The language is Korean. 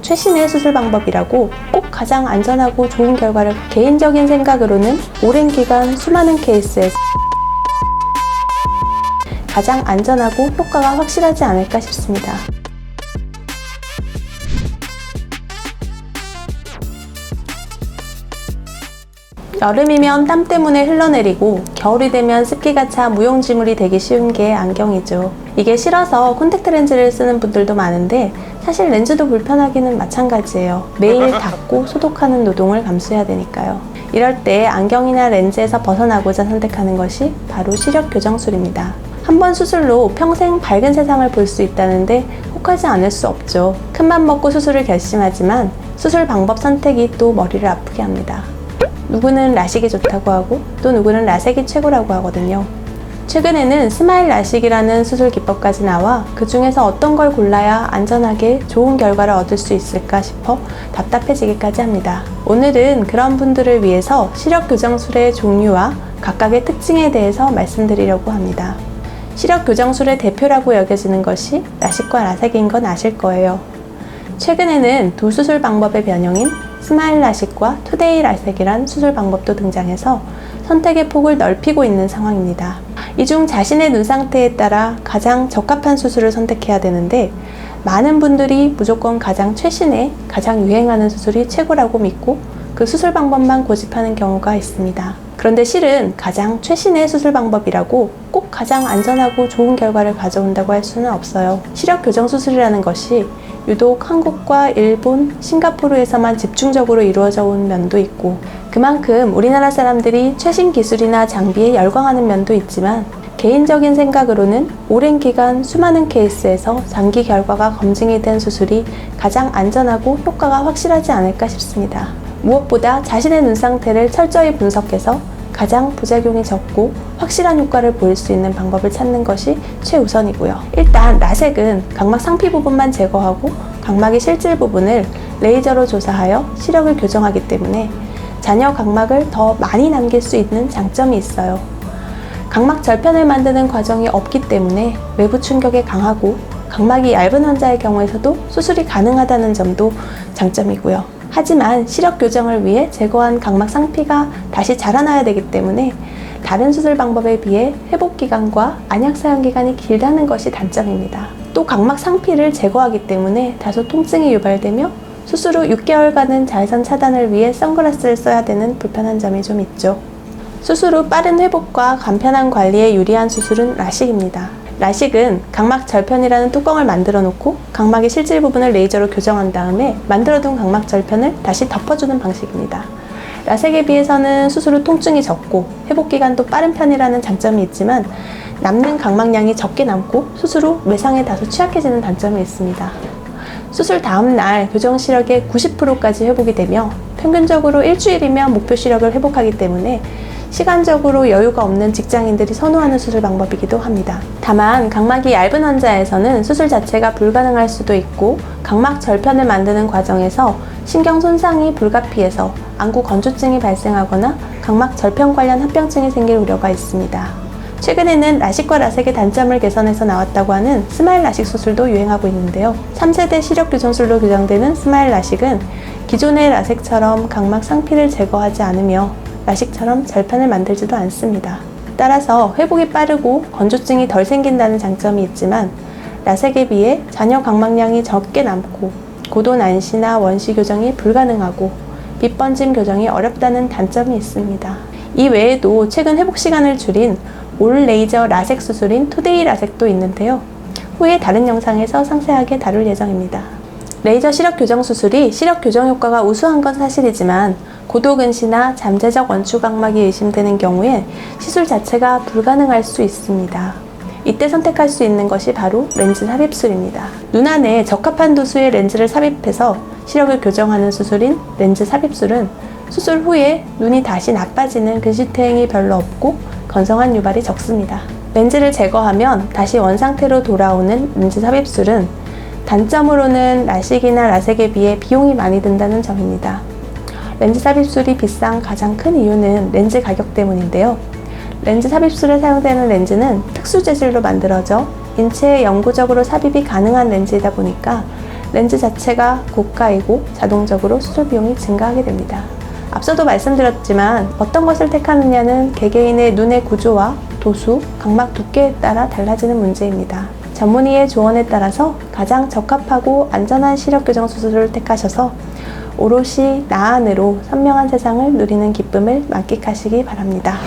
최신의 수술 방법이라고 꼭 가장 안전하고 좋은 결과를 개인적인 생각으로는 오랜 기간 수많은 케이스에서 가장 안전하고 효과가 확실하지 않을까 싶습니다. 여름이면 땀 때문에 흘러내리고 겨울이 되면 습기가 차 무용지물이 되기 쉬운 게 안경이죠. 이게 싫어서 콘택트 렌즈를 쓰는 분들도 많은데 사실 렌즈도 불편하기는 마찬가지예요. 매일 닦고 소독하는 노동을 감수해야 되니까요. 이럴 때 안경이나 렌즈에서 벗어나고자 선택하는 것이 바로 시력 교정술입니다. 한 번 수술로 평생 밝은 세상을 볼 수 있다는데 혹하지 않을 수 없죠. 큰맘 먹고 수술을 결심하지만 수술 방법 선택이 또 머리를 아프게 합니다. 누구는 라식이 좋다고 하고 또 누구는 라섹이 최고라고 하거든요. 최근에는 스마일 라식이라는 수술 기법까지 나와 그 중에서 어떤 걸 골라야 안전하게 좋은 결과를 얻을 수 있을까 싶어 답답해지기까지 합니다. 오늘은 그런 분들을 위해서 시력 교정술의 종류와 각각의 특징에 대해서 말씀드리려고 합니다. 시력 교정술의 대표라고 여겨지는 것이 라식과 라섹인 건 아실 거예요. 최근에는 두 수술 방법의 변형인 스마일 라식과 투데이 라섹이란 수술 방법도 등장해서 선택의 폭을 넓히고 있는 상황입니다. 이 중 자신의 눈 상태에 따라 가장 적합한 수술을 선택해야 되는데 많은 분들이 무조건 가장 최신의, 가장 유행하는 수술이 최고라고 믿고 그 수술 방법만 고집하는 경우가 있습니다. 그런데 실은 가장 최신의 수술 방법이라고 꼭 가장 안전하고 좋은 결과를 가져온다고 할 수는 없어요. 시력 교정 수술이라는 것이 유독 한국과 일본, 싱가포르에서만 집중적으로 이루어져 온 면도 있고 그만큼 우리나라 사람들이 최신 기술이나 장비에 열광하는 면도 있지만 개인적인 생각으로는 오랜 기간 수많은 케이스에서 장기 결과가 검증이 된 수술이 가장 안전하고 효과가 확실하지 않을까 싶습니다. 무엇보다 자신의 눈 상태를 철저히 분석해서 가장 부작용이 적고 확실한 효과를 보일 수 있는 방법을 찾는 것이 최우선이고요. 일단 라섹은 각막 상피 부분만 제거하고 각막의 실질 부분을 레이저로 조사하여 시력을 교정하기 때문에 잔여 각막을 더 많이 남길 수 있는 장점이 있어요. 각막 절편을 만드는 과정이 없기 때문에 외부 충격에 강하고 각막이 얇은 환자의 경우에서도 수술이 가능하다는 점도 장점이고요. 하지만 시력 교정을 위해 제거한 각막 상피가 다시 자라나야 되기 때문에 다른 수술 방법에 비해 회복 기간과 안약 사용 기간이 길다는 것이 단점입니다. 또 각막 상피를 제거하기 때문에 다소 통증이 유발되며 수술 후 6개월간은 자외선 차단을 위해 선글라스를 써야 되는 불편한 점이 좀 있죠. 수술 후 빠른 회복과 간편한 관리에 유리한 수술은 라식입니다. 라식은 각막 절편이라는 뚜껑을 만들어 놓고 각막의 실질 부분을 레이저로 교정한 다음에 만들어둔 각막 절편을 다시 덮어주는 방식입니다. 라섹에 비해서는 수술 후 통증이 적고 회복 기간도 빠른 편이라는 장점이 있지만 남는 각막량이 적게 남고 수술 후 외상에 다소 취약해지는 단점이 있습니다. 수술 다음 날 교정 시력의 90%까지 회복이 되며 평균적으로 일주일이면 목표 시력을 회복하기 때문에 시간적으로 여유가 없는 직장인들이 선호하는 수술 방법이기도 합니다. 다만 각막이 얇은 환자에서는 수술 자체가 불가능할 수도 있고 각막 절편을 만드는 과정에서 신경 손상이 불가피해서 안구 건조증이 발생하거나 각막 절편 관련 합병증이 생길 우려가 있습니다. 최근에는 라식과 라섹의 단점을 개선해서 나왔다고 하는 스마일 라식 수술도 유행하고 있는데요. 3세대 시력 교정술로 규정되는 스마일 라식은 기존의 라섹처럼 각막 상피를 제거하지 않으며 라식처럼 절편을 만들지도 않습니다. 따라서 회복이 빠르고 건조증이 덜 생긴다는 장점이 있지만 라섹에 비해 잔여 각막량이 적게 남고 고도 난시나 원시 교정이 불가능하고 빗번짐 교정이 어렵다는 단점이 있습니다. 이 외에도 최근 회복 시간을 줄인 올 레이저 라섹 수술인 투데이 라섹도 있는데요. 후에 다른 영상에서 상세하게 다룰 예정입니다. 레이저 시력 교정 수술이 시력 교정 효과가 우수한 건 사실이지만 고도근시나 잠재적 원추각막이 의심되는 경우에 시술 자체가 불가능할 수 있습니다. 이때 선택할 수 있는 것이 바로 렌즈 삽입술입니다. 눈 안에 적합한 도수의 렌즈를 삽입해서 시력을 교정하는 수술인 렌즈 삽입술은 수술 후에 눈이 다시 나빠지는 근시퇴행이 별로 없고 건성한 유발이 적습니다. 렌즈를 제거하면 다시 원상태로 돌아오는 렌즈 삽입술은 단점으로는 라식이나 라섹에 비해 비용이 많이 든다는 점입니다. 렌즈 삽입술이 비싼 가장 큰 이유는 렌즈 가격 때문인데요. 렌즈 삽입술에 사용되는 렌즈는 특수 재질로 만들어져 인체에 영구적으로 삽입이 가능한 렌즈이다 보니까 렌즈 자체가 고가이고 자동적으로 수술 비용이 증가하게 됩니다. 앞서도 말씀드렸지만 어떤 것을 택하느냐는 개개인의 눈의 구조와 도수, 각막 두께에 따라 달라지는 문제입니다. 전문의의 조언에 따라서 가장 적합하고 안전한 시력 교정 수술을 택하셔서 오롯이 나안으로 선명한 세상을 누리는 기쁨을 만끽하시기 바랍니다.